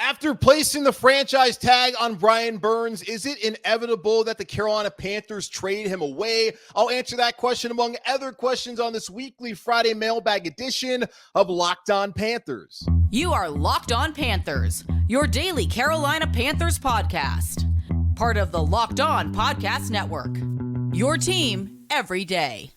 After placing the franchise tag on Brian Burns, is it inevitable that the Carolina Panthers trade him away? I'll answer that question among other questions on this weekly Friday mailbag edition of Locked On Panthers. You are Locked On Panthers, your daily Carolina Panthers podcast. Part of the Locked On Podcast Network, your team every day.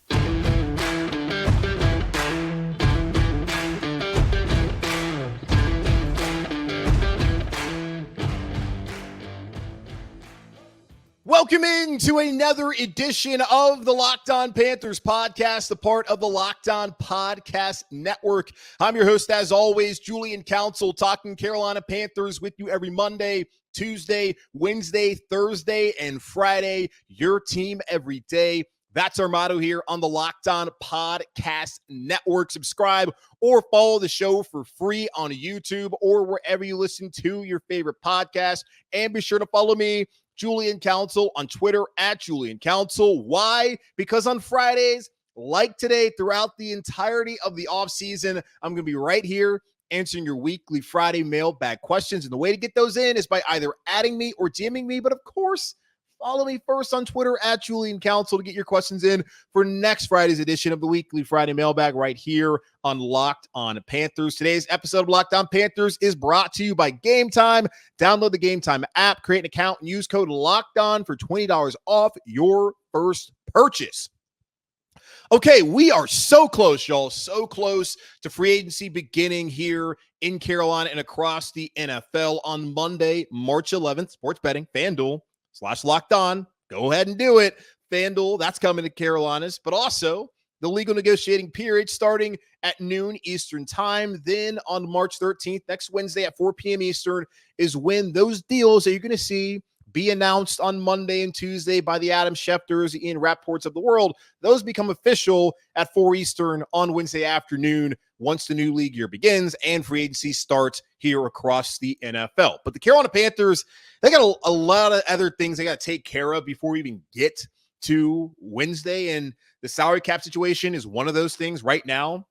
Welcome into another edition of the Locked On Panthers podcast, a part of the Locked On Podcast Network. I'm your host, as always, Julian Council, talking Carolina Panthers with you every Monday, Tuesday, Wednesday, Thursday, and Friday. Your team every day. That's our motto here on the Locked On Podcast Network. Subscribe or follow the show for free on YouTube or wherever you listen to your favorite podcast. And be sure to follow me, Julian Council, on Twitter at Julian Council. Why? Because on Fridays, like today, throughout the entirety of the offseason, I'm going to be right here answering your weekly Friday mailbag questions. And the way to get those in is by either adding me or DMing me. But of course, follow me first on Twitter at Julian Council to get your questions in for next Friday's edition of the weekly Friday mailbag right here on Locked On Panthers. Today's episode of Locked On Panthers is brought to you by Game Time. Download the Game Time app, create an account, and use code LOCKEDON for $20 off your first purchase. Okay, we are so close, y'all. So close to free agency beginning here in Carolina and across the NFL on Monday, March 11th. Sports betting, FanDuel/Locked On. Go ahead and do it. FanDuel, that's coming to Carolinas, but also the legal negotiating period starting at noon Eastern time. Then on March 13th, next Wednesday at 4 p.m. Eastern, is when those deals that you're going to see be announced on Monday and Tuesday by the Adam Schefters, the Ian Rapports of the world. Those become official at 4 Eastern on Wednesday afternoon once the new league year begins and free agency starts here across the NFL. But the Carolina Panthers, they got a lot of other things they got to take care of before we even get to Wednesday. And the salary cap situation is one of those things right now.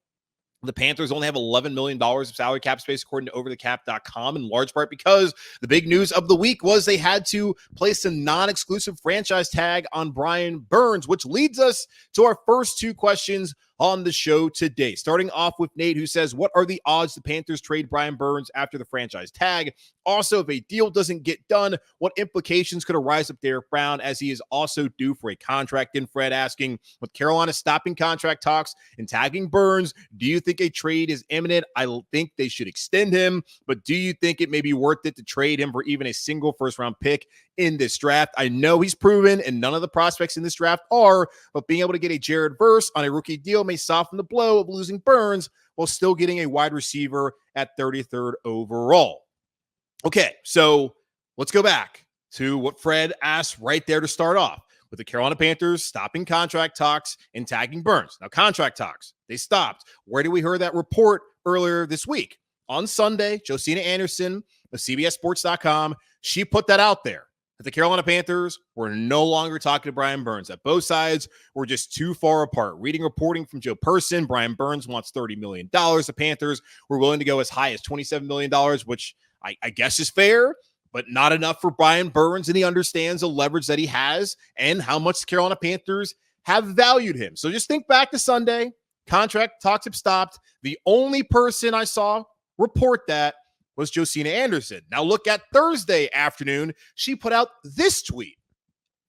The Panthers only have $11 million of salary cap space, according to overthecap.com, in large part because the big news of the week was they had to place a non-exclusive franchise tag on Brian Burns, which leads us to our first two questions on the show today. Starting off with Nate, who says, what are the odds the Panthers trade Brian Burns after the franchise tag? Also, if a deal doesn't get done, what implications could arise up there, Brown, as he is also due for a contract? And Fred asking, with Carolina stopping contract talks and tagging Burns, do you think a trade is imminent? I think they should extend him, but do you think it may be worth it to trade him for even a single first-round pick in this draft? I know he's proven, and none of the prospects in this draft are, but being able to get a Jared Verse on a rookie deal may soften the blow of losing Burns while still getting a wide receiver at 33rd overall. Okay, so let's go back to what Fred asked right there to start off, with the Carolina Panthers stopping contract talks and tagging Burns. Now, contract talks, they stopped. Where did we hear that report earlier this week? On Sunday, Josina Anderson of CBSSports.com, she put that out there, that the Carolina Panthers were no longer talking to Brian Burns, that both sides were just too far apart. Reading reporting from Joe Person, Brian Burns wants $30 million. The Panthers were willing to go as high as $27 million, which I guess is fair, but not enough for Brian Burns, and he understands the leverage that he has and how much the Carolina Panthers have valued him. So just think back to Sunday. Contract talks have stopped. The only person I saw report that was Josina Anderson. Now look at Thursday afternoon. She put out this tweet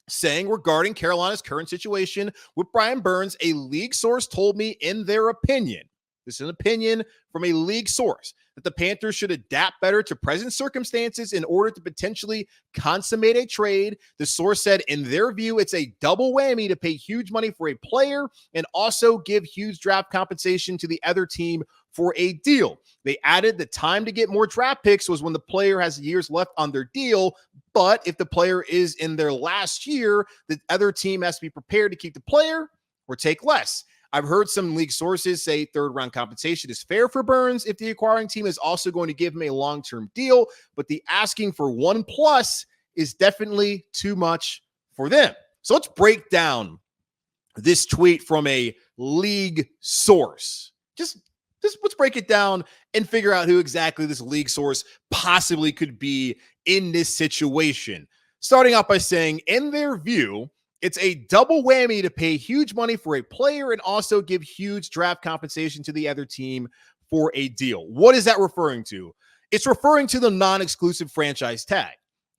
saying, regarding Carolina's current situation with Brian Burns, a league source told me in their opinion, this is an opinion from a league source, that the Panthers should adapt better to present circumstances in order to potentially consummate a trade. The source said, in their view, it's a double whammy to pay huge money for a player and also give huge draft compensation to the other team for a deal. They added the time to get more draft picks was when the player has years left on their deal, but if the player is in their last year, the other team has to be prepared to keep the player or take less. I've heard some league sources say third-round compensation is fair for Burns if the acquiring team is also going to give him a long-term deal, but the asking for $1+ is definitely too much for them. So let's break down this tweet from a league source. Just let's break it down and figure out who exactly this league source possibly could be in this situation. Starting out by saying, in their view, it's a double whammy to pay huge money for a player and also give huge draft compensation to the other team for a deal. What is that referring to? It's referring to the non-exclusive franchise tag.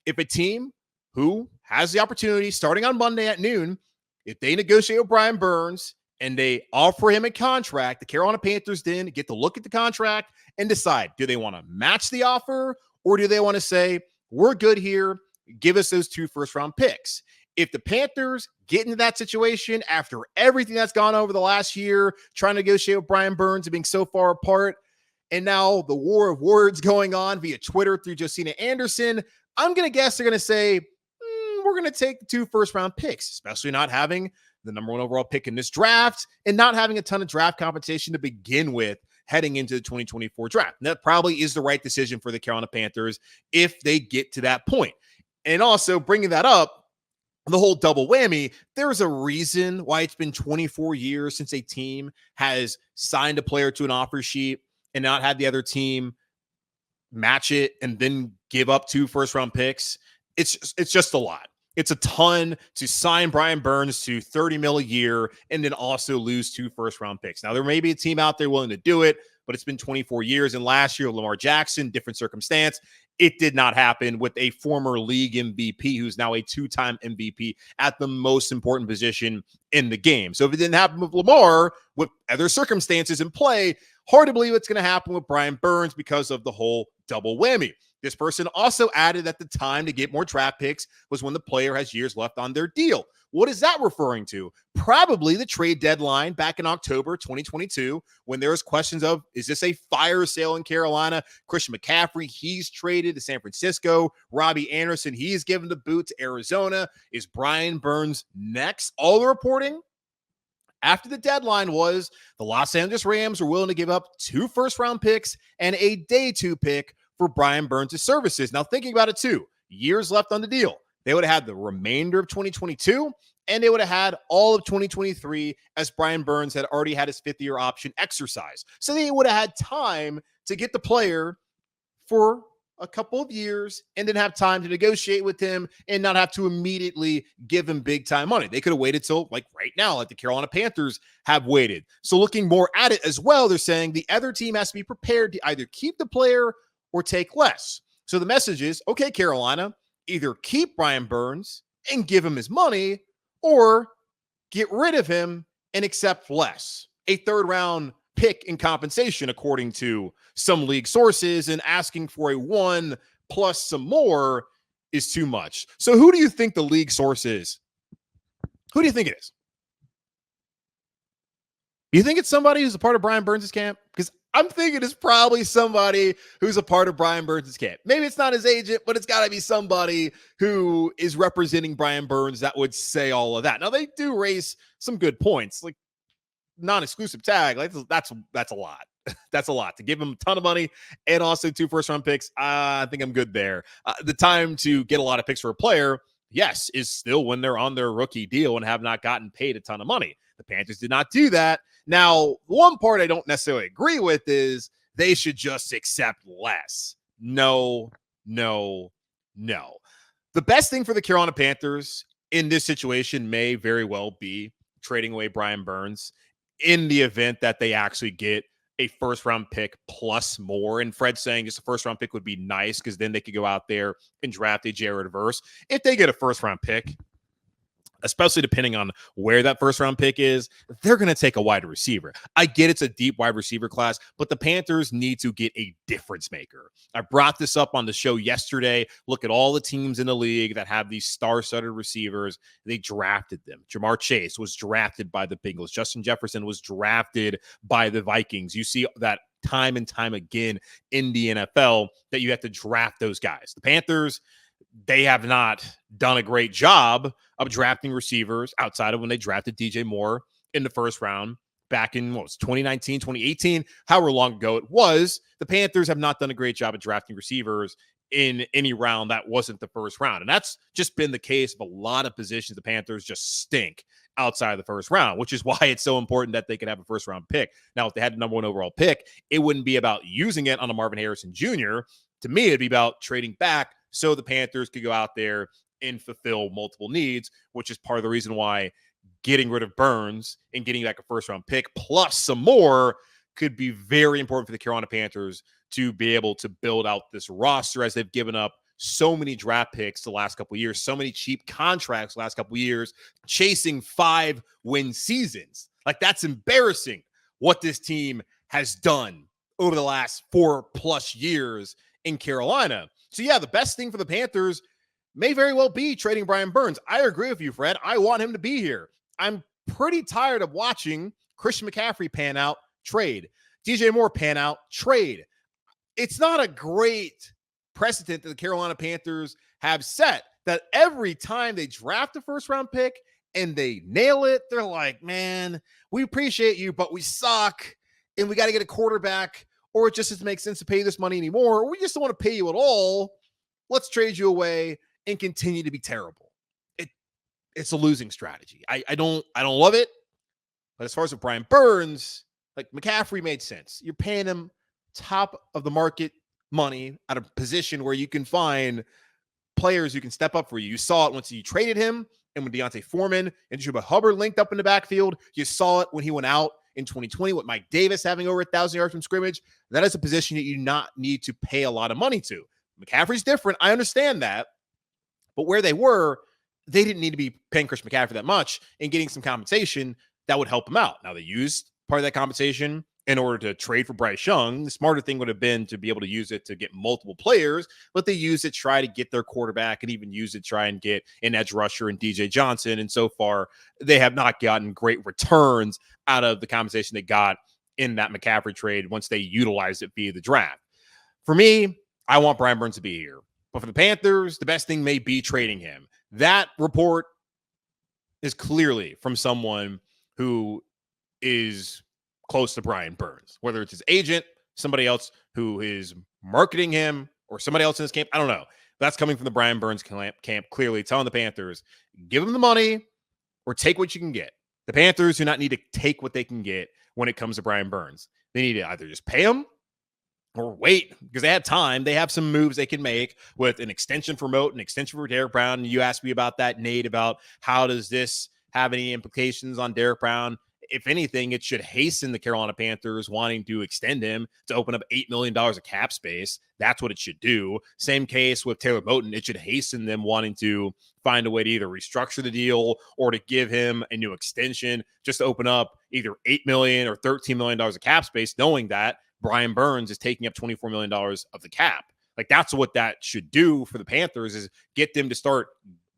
If a team who has the opportunity starting on Monday at noon, if they negotiate with Brian Burns and they offer him a contract, the Carolina Panthers then get to look at the contract and decide, do they want to match the offer or do they want to say, we're good here, give us those 2 first-round picks? If the Panthers get into that situation after everything that's gone over the last year, trying to negotiate with Brian Burns and being so far apart, and now the war of words going on via Twitter through Josina Anderson, I'm going to guess they're going to say, we're going to take the 2 first-round picks, especially not having the number 1 overall pick in this draft and not having a ton of draft compensation to begin with heading into the 2024 draft. And that probably is the right decision for the Carolina Panthers if they get to that point. And also bringing that up, the whole double whammy, there's a reason why it's been 24 years since a team has signed a player to an offer sheet and not had the other team match it and then give up 2 first-round picks. It's just a lot. It's a ton to sign Brian Burns to $30 million a year and then also lose 2 first-round picks. Now, there may be a team out there willing to do it, but it's been 24 years. And last year, WR Jackson, different circumstance. It did not happen with a former league MVP who's now a 2-time MVP at the most important position in the game. So if it didn't happen with Lamar, with other circumstances in play, hard to believe it's going to happen with Brian Burns because of the whole double whammy. This person also added that the time to get more draft picks was when the player has years left on their deal. What is that referring to? Probably the trade deadline back in October 2022, when there was questions of, is this a fire sale in Carolina? Christian McCaffrey, he's traded to San Francisco. Robbie Anderson, he's given the boot to Arizona. Is Brian Burns next? All the reporting after the deadline was the Los Angeles Rams were willing to give up 2 first-round picks and a day 2 pick for Brian Burns' services. Now, thinking about it too, years left on the deal. They would have had the remainder of 2022, and they would have had all of 2023 as Brian Burns had already had his 5th-year option exercise. So they would have had time to get the player for a couple of years and then have time to negotiate with him and not have to immediately give him big time money. They could have waited till like right now, like the Carolina Panthers have waited. So looking more at it as well, they're saying the other team has to be prepared to either keep the player or take less. So the message is, okay, Carolina, either keep Brian Burns and give him his money or get rid of him and accept less. A 3rd-round pick in compensation, according to some league sources, and asking for a 1 plus some more is too much. So who do you think the league source is? Who do you think it is? You think it's somebody who's a part of Brian Burns' camp? Because I'm thinking it's probably somebody who's a part of Brian Burns' camp. Maybe it's not his agent, but it's got to be somebody who is representing Brian Burns that would say all of that. Now, they do raise some good points, like non-exclusive tag. Like that's a lot. That's a lot to give him a ton of money and also 2 first-round picks. I think I'm good there. The time to get a lot of picks for a player, yes, is still when they're on their rookie deal and have not gotten paid a ton of money. The Panthers did not do that. Now, one part I don't necessarily agree with is they should just accept less. No. The best thing for the Carolina Panthers in this situation may very well be trading away Brian Burns in the event that they actually get a 1st-round pick plus more. And Fred's saying just a 1st-round pick would be nice because then they could go out there and draft a Jared Verse. If they get a 1st-round pick, especially depending on where that 1st-round pick is, they're going to take a wide receiver. I get it's a deep wide receiver class, but the Panthers need to get a difference maker. I brought this up on the show yesterday. Look at all the teams in the league that have these star-studded receivers. They drafted them. Jamar Chase was drafted by the Bengals. Justin Jefferson was drafted by the Vikings. You see that time and time again in the NFL that you have to draft those guys. The Panthers, they have not done a great job of drafting receivers outside of when they drafted DJ Moore in the 1st round back in 2019, 2018, however long ago it was. The Panthers have not done a great job of drafting receivers in any round that wasn't the first round. And that's just been the case of a lot of positions. The Panthers just stink outside of the first round, which is why it's so important that they could have a first round pick. Now, if they had the number 1 overall pick, it wouldn't be about using it on a Marvin Harrison Jr. To me, it'd be about trading back so the Panthers could go out there and fulfill multiple needs, which is part of the reason why getting rid of Burns and getting back a first round pick plus some more could be very important for the Carolina Panthers to be able to build out this roster, as they've given up so many draft picks the last couple of years, so many cheap contracts the last couple of years, chasing 5-win seasons. Like, that's embarrassing what this team has done over the last 4+ years in Carolina. So yeah, the best thing for the Panthers may very well be trading Brian Burns. I agree with you, Fred. I want him to be here. I'm pretty tired of watching Christian McCaffrey pan out, trade. DJ Moore pan out, trade. It's not a great precedent that the Carolina Panthers have set, that every time they draft a first-round pick and they nail it, they're like, man, we appreciate you, but we suck, and we got to get a quarterback, or it just doesn't make sense to pay this money anymore, or we just don't want to pay you at all. Let's trade you away and continue to be terrible. It's a losing strategy. I don't love it. But as far as with Brian Burns, like, McCaffrey made sense. You're paying him top of the market money at a position where you can find players who can step up for you. You saw it once you traded him, and when Deontay Foreman and Chuba Hubbard linked up in the backfield. You saw it when he went out in 2020 with Mike Davis having over 1,000 yards from scrimmage. That is a position that you do not need to pay a lot of money to. McCaffrey's different. I understand that. But where they were, they didn't need to be paying Chris McCaffrey that much and getting some compensation that would help him out. Now, they used part of that compensation in order to trade for Bryce Young. The smarter thing would have been to be able to use it to get multiple players, but they used it to try to get their quarterback, and even use it to try and get an edge rusher and DJ Johnson. And so far, they have not gotten great returns out of the compensation they got in that McCaffrey trade once they utilized it via the draft. For me, I want Brian Burns to be here. But for the Panthers, the best thing may be trading him. That report is clearly from someone who is close to Brian Burns, whether it's his agent, somebody else who is marketing him, or somebody else in his camp. I don't know. That's coming from the Brian Burns camp, clearly telling the Panthers, give him the money or take what you can get. The Panthers do not need to take what they can get when it comes to Brian Burns. They need to either just pay him or wait, because they have time. They have some moves they can make with an extension for Moat, an extension for Derek Brown. And you asked me about that, Nate, about how does this have any implications on Derek Brown. If anything, it should hasten the Carolina Panthers wanting to extend him to open up $8 million of cap space. That's what it should do. Same case with Taylor Moton. It should hasten them wanting to find a way to either restructure the deal or to give him a new extension, just to open up either $8 million or $13 million of cap space, knowing that Brian Burns is taking up $24 million of the cap. Like, that's what that should do for the Panthers, is get them to start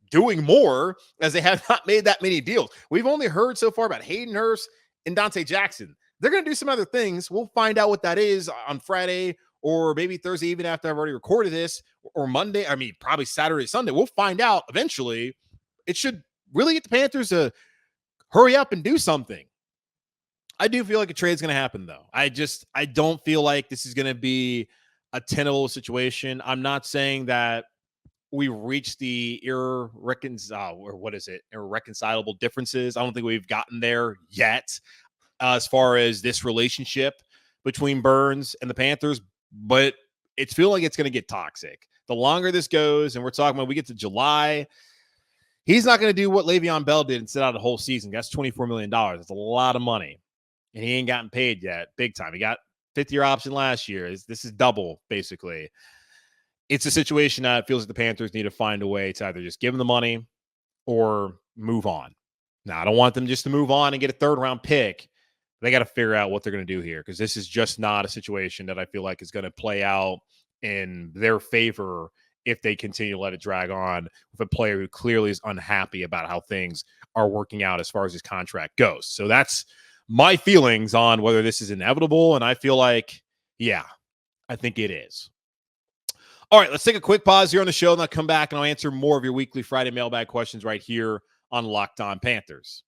doing more, as they have not made that many deals. We've only heard so far about Hayden Hurst and Donte Jackson. They're going to do some other things. We'll find out what that is on Friday, or maybe Thursday, even after I've already recorded this, or Monday. I mean, probably Saturday, Sunday. We'll find out eventually. It should really get the Panthers to hurry up and do something. I do feel like a trade's going to happen, though. I don't feel like this is going to be a tenable situation. I'm not saying that we reached the irreconcilable differences. I don't think we've gotten there yet as far as this relationship between Burns and the Panthers, but it's feeling like it's going to get toxic. The longer this goes, and we're talking about we get to July, he's not going to do what Le'Veon Bell did and sit out a whole season. That's $24 million. That's a lot of money, and he ain't gotten paid yet big time. He got 5th-year option last year. This is double, basically. It's a situation that it feels like the Panthers need to find a way to either just give them the money or move on. Now, I don't want them just to move on and get a 3rd-round pick. They got to figure out what they're going to do here, because this is just not a situation that I feel like is going to play out in their favor if they continue to let it drag on with a player who clearly is unhappy about how things are working out as far as his contract goes. So that's my feelings on whether this is inevitable, and I feel like, yeah, I think it is. All right, let's take a quick pause here on the show, and I'll come back and I'll answer more of your weekly Friday mailbag questions right here on Locked On Panthers.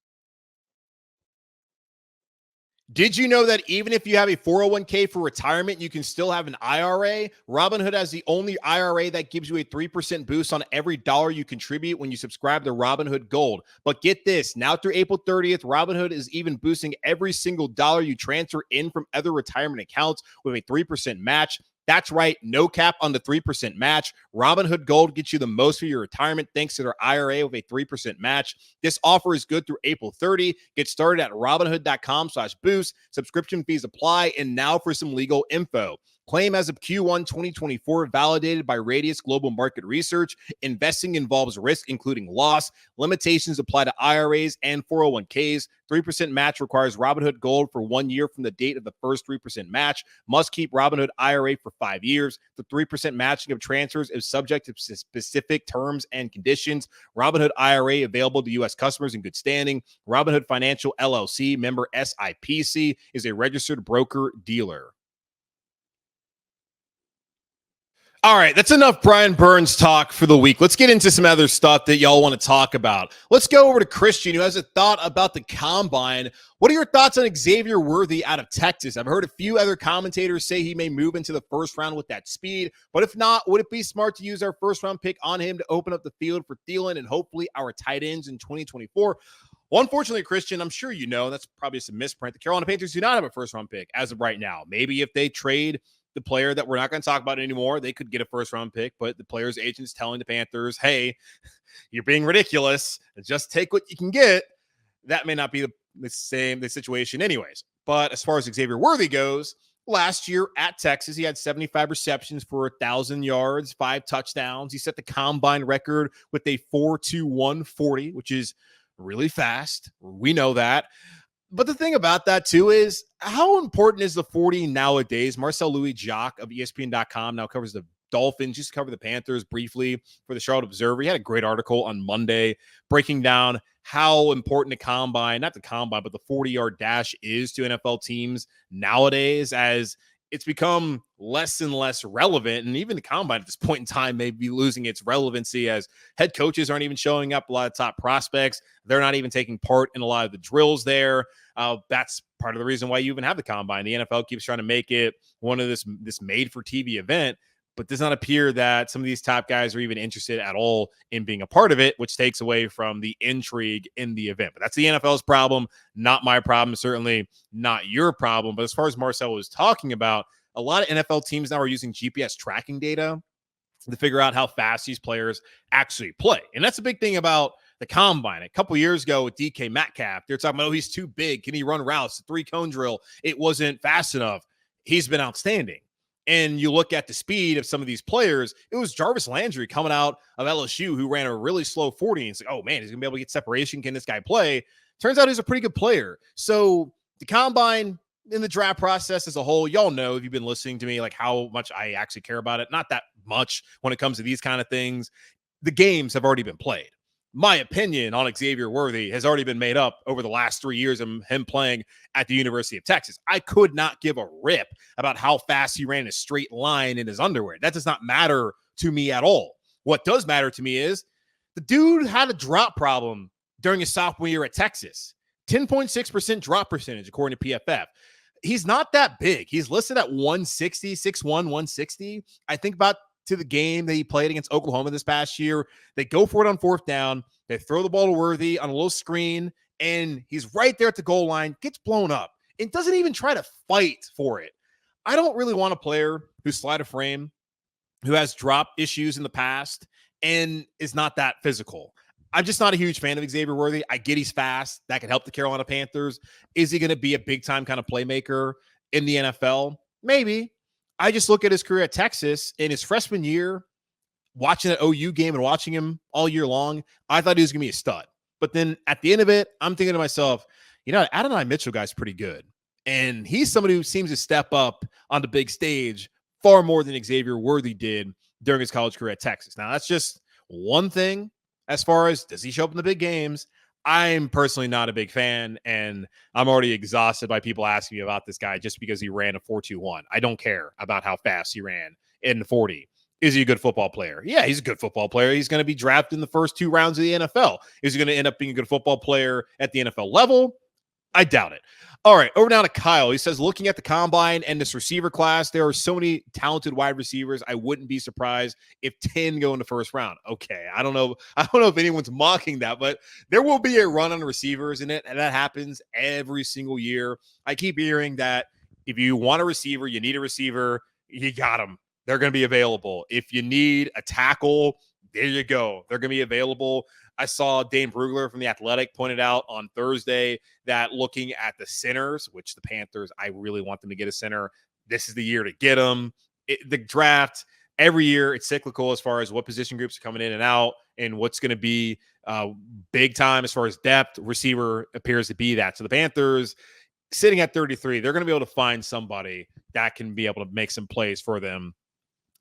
Did you know that even if you have a 401k for retirement, you can still have an IRA? Robinhood has the only IRA that gives you a 3% boost on every dollar you contribute when you subscribe to Robinhood Gold. But get this, now through April 30th, Robinhood is even boosting every single dollar you transfer in from other retirement accounts with a 3% match. That's right, no cap on the 3% match. Robinhood Gold gets you the most for your retirement thanks to their IRA with a 3% match. This offer is good through April 30. Get started at robinhood.com/boost. Subscription fees apply. And now for some legal info. Claim as of Q1 2024, validated by Radius Global Market Research. Investing involves risk, including loss. Limitations apply to IRAs and 401ks. 3% match requires Robinhood Gold for 1 year from the date of the first 3% match. Must keep Robinhood IRA for 5 years. The 3% matching of transfers is subject to specific terms and conditions. Robinhood IRA available to U.S. customers in good standing. Robinhood Financial LLC, member SIPC, is a registered broker-dealer. All right, that's enough Brian Burns talk for the week. Let's get into some other stuff that y'all want to talk about. Let's go over to Christian, who has a thought about the combine. What are your thoughts on Xavier Worthy out of Texas? I've heard a few other commentators say he may move into the first round with that speed, but if not, would it be smart to use our first round pick on him to open up the field for Thielen and hopefully our tight ends in 2024? Well, unfortunately, Christian, I'm sure you know, that's probably some misprint. The Carolina Panthers do not have a first round pick as of right now. Maybe if they trade the player that we're not going to talk about anymore, they could get a first round pick, but the player's agent's telling the Panthers, hey, you're being ridiculous. Just take what you can get. That may not be the situation anyways. But as far as Xavier Worthy goes, last year at Texas, he had 75 receptions for 1,000 yards, 5 touchdowns. He set the combine record with a 4.21 40, which is really fast. We know that. But the thing about that, too, is how important is the 40 nowadays? Marcel Louis-Jacques of ESPN.com now covers the Dolphins, used to cover the Panthers briefly for the Charlotte Observer. He had a great article on Monday breaking down how important the combine, not the combine, but the 40-yard dash is to NFL teams nowadays, as it's become less and less relevant. And even the combine at this point in time may be losing its relevancy as head coaches aren't even showing up. A lot of top prospects, they're not even taking part in a lot of the drills there. That's part of the reason why you even have the combine. The NFL keeps trying to make it one of this made-for-TV event, but does not appear that some of these top guys are even interested at all in being a part of it, which takes away from the intrigue in the event. But that's the NFL's problem, not my problem, certainly not your problem. But as far as Marcel was talking about, a lot of NFL teams now are using GPS tracking data to figure out how fast these players actually play. And that's a big thing about the combine. A couple years ago with DK Metcalf, they're talking about, oh, he's too big. Can he run routes? The 3-cone drill, it wasn't fast enough. He's been outstanding. And you look at the speed of some of these players, it was Jarvis Landry coming out of LSU who ran a really slow 40. And it's like, oh, man, he's going to be able to get separation. Can this guy play? Turns out he's a pretty good player. So the combine in the draft process as a whole, y'all know, if you've been listening to me, like how much I actually care about it. Not that much when it comes to these kind of things. The games have already been played. My opinion on Xavier Worthy has already been made up over the last 3 years of him playing at the University of Texas. I could not give a rip about how fast he ran a straight line in his underwear. That does not matter to me at all. What does matter to me is the dude had a drop problem during his sophomore year at Texas. 10.6% drop percentage, according to PFF. He's not that big. He's listed at 160, 6'1", 160. I think about to the game that he played against Oklahoma this past year. They go for it on 4th down. They throw the ball to Worthy on a little screen, and he's right there at the goal line, gets blown up, and doesn't even try to fight for it. I don't really want a player who's sleight of frame, who has drop issues in the past, and is not that physical. I'm just not a huge fan of Xavier Worthy. I get he's fast. That could help the Carolina Panthers. Is he going to be a big-time kind of playmaker in the NFL? Maybe. I just look at his career at Texas in his freshman year, watching that OU game and watching him all year long. I thought he was going to be a stud. But then at the end of it, I'm thinking to myself, you know, Adonai Mitchell guy's pretty good. And he's somebody who seems to step up on the big stage far more than Xavier Worthy did during his college career at Texas. Now, that's just one thing as far as does he show up in the big games. I'm personally not a big fan, and I'm already exhausted by people asking me about this guy just because he ran a 4.21. I don't care about how fast he ran in the 40. Is he a good football player? Yeah, he's a good football player. He's going to be drafted in the first 2 rounds of the NFL. Is he going to end up being a good football player at the NFL level? I doubt it. All right, over now to Kyle. He says, looking at the combine and this receiver class, there are so many talented wide receivers. I wouldn't be surprised if 10 go in the first round. Okay, I don't know if anyone's mocking that, but there will be a run on receivers in it, and that happens every single year. I keep hearing that if you want a receiver, you need a receiver, you got them. They're going to be available. If you need a tackle, there you go. They're going to be available. I saw Dane Brugler from The Athletic pointed out on Thursday that looking at the centers, which the Panthers, I really want them to get a center. This is the year to get them. The draft, every year, it's cyclical as far as what position groups are coming in and out and what's going to be big time as far as depth. Receiver appears to be that. So the Panthers, sitting at 33, they're going to be able to find somebody that can be able to make some plays for them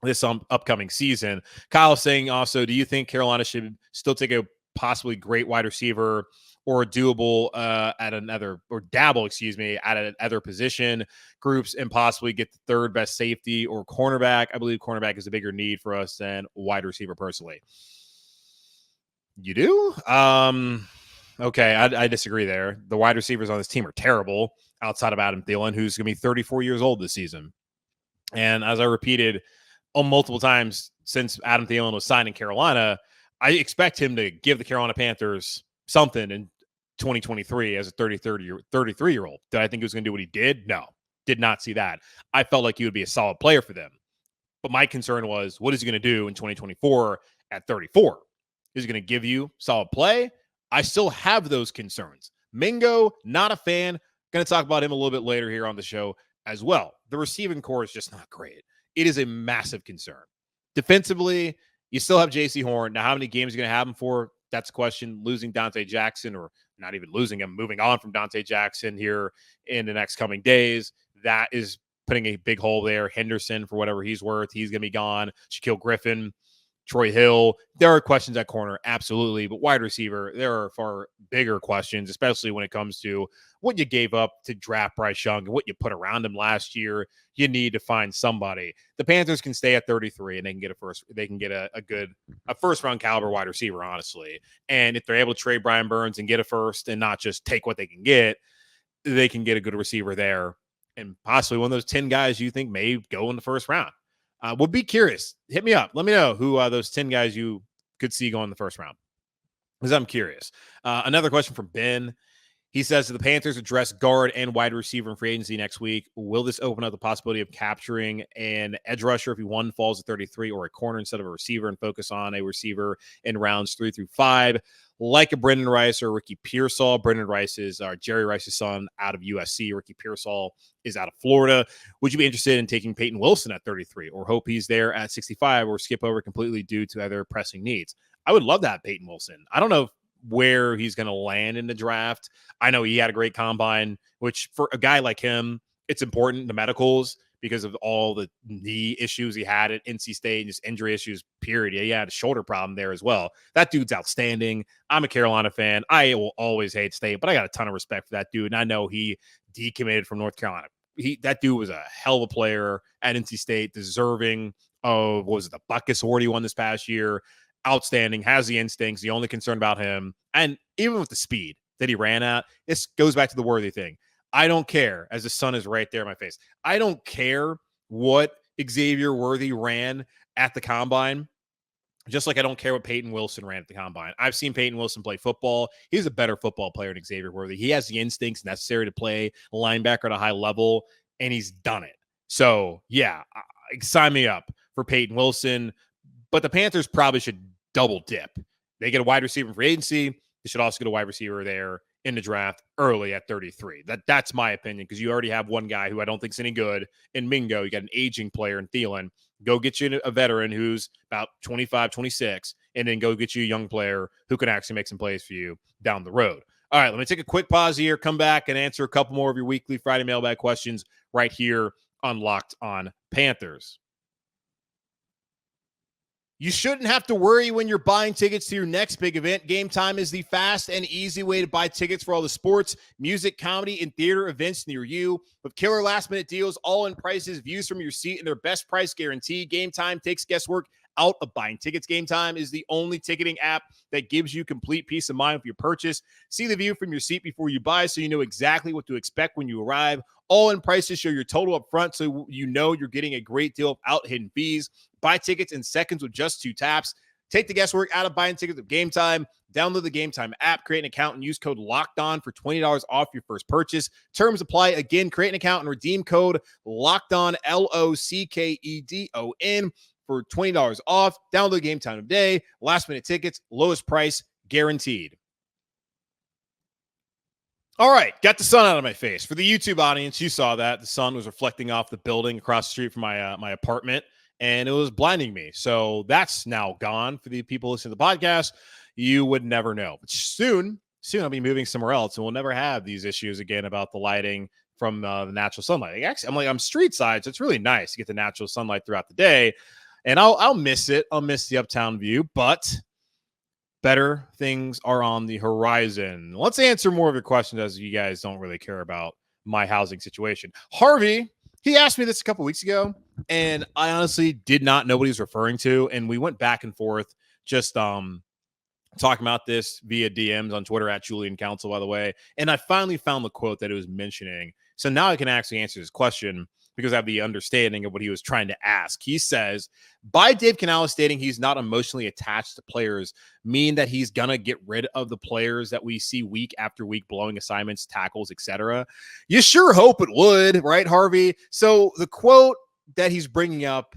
this upcoming season. Kyle saying also, do you think Carolina should still take a possibly great wide receiver or doable at another, or dabble, at another position groups and possibly get the third best safety or cornerback? I believe cornerback is a bigger need for us than wide receiver personally. You do? Okay, I disagree there. The wide receivers on this team are terrible outside of Adam Thielen, who's going to be 34 years old this season. And as I repeated multiple times since Adam Thielen was signed in Carolina, I expect him to give the Carolina Panthers something in 2023 as a 33-year-old. Did I think he was going to do what he did? No, did not see that. I felt like he would be a solid player for them. But my concern was, what is he going to do in 2024 at 34? Is he going to give you solid play? I still have those concerns. Mingo, not a fan. Going to talk about him a little bit later here on the show as well. The receiving core is just not great. It is a massive concern. Defensively, you still have J.C. Horn. Now, how many games are you going to have him for? That's a question. Losing Donte Jackson, or not even losing him, moving on from Donte Jackson here in the next coming days, that is putting a big hole there. Henderson, for whatever he's worth, he's going to be gone. Shaquille Griffin, Troy Hill. There are questions at corner, absolutely. But wide receiver, there are far bigger questions, especially when it comes to what you gave up to draft Bryce Young and what you put around him last year. You need to find somebody. The Panthers can stay at 33 and they can get a first round caliber wide receiver, honestly. And if they're able to trade Brian Burns and get a first and not just take what they can get, they can get a good receiver there. And possibly one of those 10 guys you think may go in the first round. We'll be curious. Hit me up. Let me know who those 10 guys you could see go in the first round, because I'm curious. Another question from Ben. He says, do the Panthers address guard and wide receiver in free agency next week? Will this open up the possibility of capturing an edge rusher if one falls at 33, or a corner instead of a receiver, and focus on a receiver in rounds 3 through 5, like a Brendan Rice or Ricky Pearsall? Brendan Rice is Jerry Rice's son out of USC. Ricky Pearsall is out of Florida. Would you be interested in taking Peyton Wilson at 33, or hope he's there at 65, or skip over completely due to other pressing needs? I would love that, Peyton Wilson. I don't know where he's going to land in the draft. I know he had a great combine, which for a guy like him, it's important, the medicals, because of all the knee issues he had at NC State and just injury issues, period. He had a shoulder problem there as well. That dude's outstanding. I'm a Carolina fan. I will always hate State, but I got a ton of respect for that dude. And I know he decommitted from North Carolina. That dude was a hell of a player at NC State, deserving of, what was it, the Buckus Award he won this past year. Outstanding, has the instincts. The only concern about him, and even with the speed that he ran at, this goes back to the Worthy thing. I don't care, as the sun is right there in my face, I don't care what Xavier Worthy ran at the combine, just like I don't care what Peyton Wilson ran at the combine. I've seen Peyton Wilson play football. He's a better football player than Xavier Worthy. He has the instincts necessary to play linebacker at a high level, and he's done it. So, yeah, sign me up for Peyton Wilson. But the Panthers probably should double dip. They get a wide receiver in free agency. They should also get a wide receiver there in the draft early at 33. That's my opinion, because you already have one guy who I don't think is any good in Mingo. You got an aging player in Thielen. Go get you a veteran who's about 25, 26, and then go get you a young player who can actually make some plays for you down the road. All right, let me take a quick pause here, come back and answer a couple more of your weekly Friday mailbag questions right here on Locked on Panthers. You shouldn't have to worry when you're buying tickets to your next big event. Game Time is the fast and easy way to buy tickets for all the sports, music, comedy, and theater events near you. With killer last-minute deals, all-in prices, views from your seat, and their best price guarantee, Game Time takes guesswork out of buying tickets. Game Time is the only ticketing app that gives you complete peace of mind with your purchase. See the view from your seat before you buy so you know exactly what to expect when you arrive. All-in prices show your total up front so you know you're getting a great deal without hidden fees. Buy tickets in seconds with just 2 taps. Take the guesswork out of buying tickets with Game Time. Download the Game Time app, create an account, and use code LOCKEDON for $20 off your first purchase. Terms apply. Again, create an account and redeem code LOCKEDON, LOCKEDON, for $20 off. Download Game Time today. Last-minute tickets, lowest price guaranteed. All right, got the sun out of my face. For the YouTube audience, you saw that. The sun was reflecting off the building across the street from my apartment, and it was blinding me. So that's now gone. For the people listening to the podcast, you would never know. But soon I'll be moving somewhere else, and we'll never have these issues again about the lighting from the natural sunlight. Actually, I'm street side, so it's really nice to get the natural sunlight throughout the day, and I'll miss it. I'll miss the uptown view, but better things are on the horizon. Let's answer more of your questions, as you guys don't really care about my housing situation. Harvey, he asked me this a couple weeks ago, and I honestly did not know what he was referring to, and we went back and forth just talking about this via DMs on Twitter at Julian Council, by the way. And I finally found the quote that it was mentioning. So now I can actually answer his question because I have the understanding of what he was trying to ask. He says, by Dave Canalis stating he's not emotionally attached to players, mean that he's going to get rid of the players that we see week after week blowing assignments, tackles, etc. You sure hope it would, right, Harvey? So the quote that he's bringing up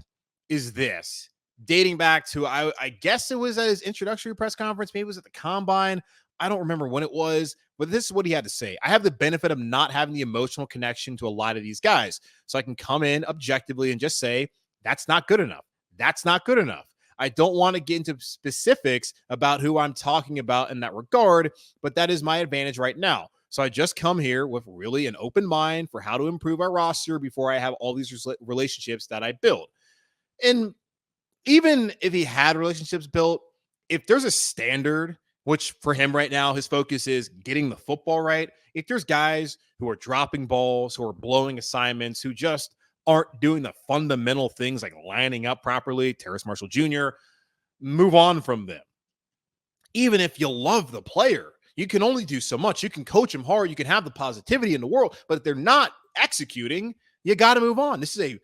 is this. Dating back to, I guess it was at his introductory press conference, maybe it was at the combine. I don't remember when it was, but this is what he had to say. I have the benefit of not having the emotional connection to a lot of these guys. So I can come in objectively and just say, that's not good enough. That's not good enough. I don't want to get into specifics about who I'm talking about in that regard, but that is my advantage right now. So I just come here with really an open mind for how to improve our roster before I have all these relationships that I build. And even if he had relationships built, if there's a standard, which for him right now, his focus is getting the football right. If there's guys who are dropping balls, who are blowing assignments, who just aren't doing the fundamental things like lining up properly, Terrace Marshall Jr., move on from them. Even if you love the player, you can only do so much. You can coach them hard. You can have the positivity in the world, but if they're not executing, you got to move on. This is a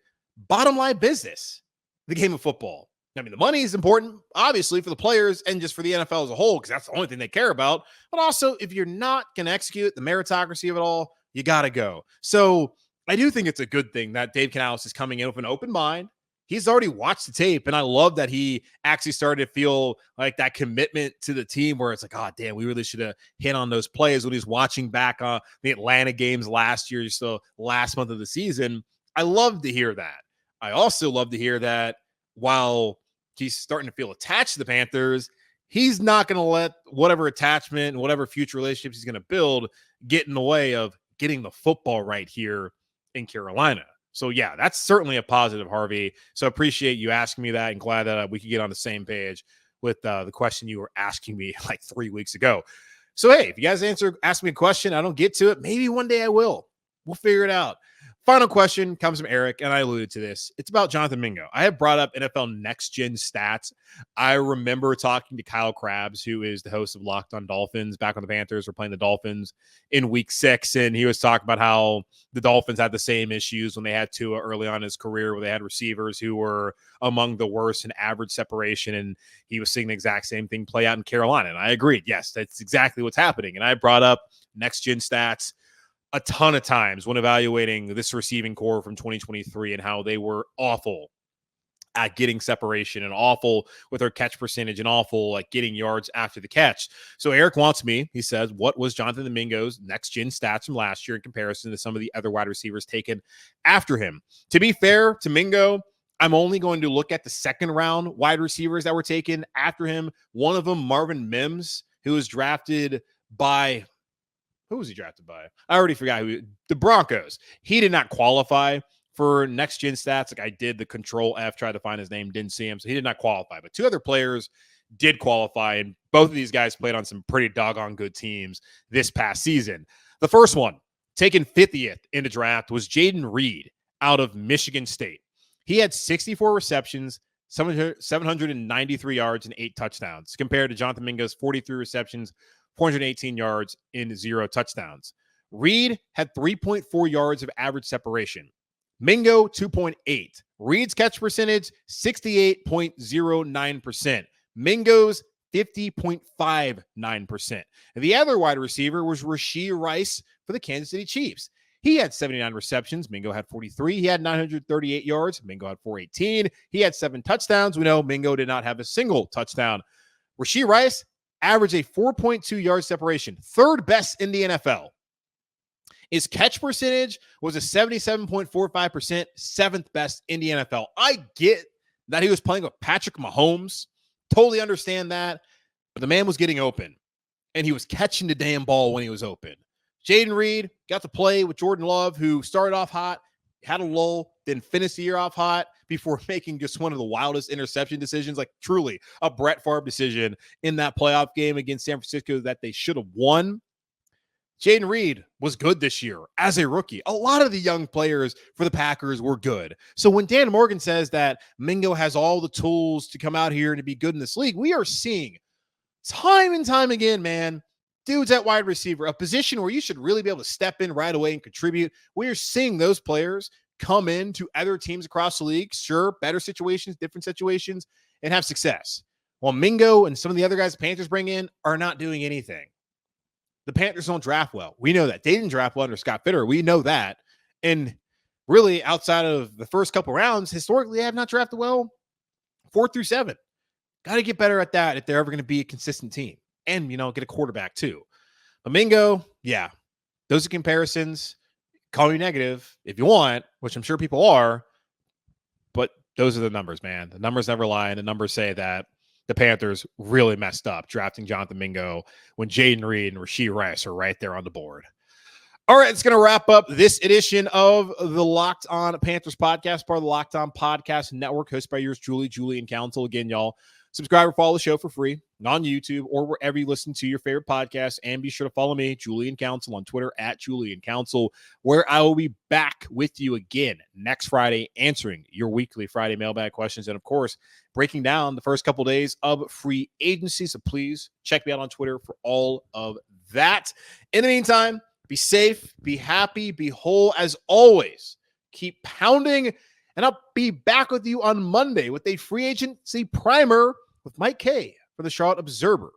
bottom line business, the game of football. I mean, the money is important, obviously, for the players and just for the NFL as a whole, because that's the only thing they care about. But also, if you're not going to execute the meritocracy of it all, you got to go. So I do think it's a good thing that Dave Canalis is coming in with an open mind. He's already watched the tape, and I love that he actually started to feel like that commitment to the team where it's like, oh, damn, we really should have hit on those plays when he's watching back on the Atlanta games last year, just the last month of the season. I love to hear that. I also love to hear that while he's starting to feel attached to the Panthers, he's not going to let whatever attachment and whatever future relationships he's going to build get in the way of getting the football right here in Carolina. So, yeah, that's certainly a positive, Harvey. So appreciate you asking me that and glad that we could get on the same page with the question you were asking me like 3 weeks ago. So, hey, if you guys ask me a question, I don't get to it, maybe one day I will. We'll figure it out. Final question comes from Eric, and I alluded to this. It's about Jonathan Mingo. I have brought up NFL Next Gen Stats. I remember talking to Kyle Krabs, who is the host of Locked on Dolphins, back when the Panthers were playing the Dolphins in Week 6, and he was talking about how the Dolphins had the same issues when they had Tua early on in his career, where they had receivers who were among the worst in average separation, and he was seeing the exact same thing play out in Carolina. And I agreed. Yes, that's exactly what's happening. And I brought up Next Gen Stats a ton of times when evaluating this receiving core from 2023 and how they were awful at getting separation and awful with their catch percentage and awful at getting yards after the catch. So Eric wants me, he says, what was Jonathan Mingo's next gen stats from last year in comparison to some of the other wide receivers taken after him? To be fair to Mingo, I'm only going to look at the second round wide receivers that were taken after him. One of them, Marvin Mims, who was drafted by who was he drafted by? I already forgot the Broncos. He did not qualify for next gen stats. Like I did the control F, tried to find his name, didn't see him. So he did not qualify, but two other players did qualify. And both of these guys played on some pretty doggone good teams this past season. The first one taken 50th in the draft was Jaden Reed out of Michigan State. He had 64 receptions, 793 yards and 8 touchdowns, compared to Jonathan Mingo's 43 receptions, 418 yards and 0 touchdowns. Reed had 3.4 yards of average separation. Mingo, 2.8. Reed's catch percentage, 68.09%. Mingo's 50.59%. And the other wide receiver was Rashee Rice for the Kansas City Chiefs. He had 79 receptions. Mingo had 43. He had 938 yards. Mingo had 418. He had 7 touchdowns. We know Mingo did not have a single touchdown. Rashee Rice averaged a 4.2 yard separation, third best in the NFL. His catch percentage was a 77.45%, seventh best in the NFL. I get that he was playing with Patrick Mahomes. Totally understand that. But the man was getting open, and he was catching the damn ball when he was open. Jaden Reed got to play with Jordan Love, who started off hot, had a lull, then finished the year off hot before making just one of the wildest interception decisions, like truly a Brett Favre decision in that playoff game against San Francisco that they should have won. Jaden Reed was good this year as a rookie. A lot of the young players for the Packers were good. So when Dan Morgan says that Mingo has all the tools to come out here and to be good in this league, we are seeing time and time again, man, dudes at wide receiver, a position where you should really be able to step in right away and contribute. We are seeing those players come into other teams across the league, sure, better situations, different situations, and have success. While Mingo and some of the other guys the Panthers bring in are not doing anything. The Panthers don't draft well. We know that. They didn't draft well under Scott Fitter. We know that. And really, outside of the first couple rounds, historically, they have not drafted well 4 through 7. Got to get better at that if they're ever going to be a consistent team. And, get a quarterback too. But Mingo, yeah, those are comparisons. Call me negative if you want, which I'm sure people are. But those are the numbers, man. The numbers never lie. And the numbers say that the Panthers really messed up drafting Jonathan Mingo when Jaden Reed and Rashee Rice are right there on the board. All right, it's going to wrap up this edition of the Locked On Panthers podcast, part of the Locked On Podcast Network, hosted by yours truly, Julian Council. Again, y'all, subscribe or follow the show for free on YouTube or wherever you listen to your favorite podcast. And be sure to follow me, Julian Council, on Twitter at Julian Council, where I will be back with you again next Friday, answering your weekly Friday mailbag questions. And of course, breaking down the first couple days of free agency. So please check me out on Twitter for all of that. In the meantime, be safe, be happy, be whole. As always, keep pounding. And I'll be back with you on Monday with a free agency primer with Mike K for the Charlotte Observer.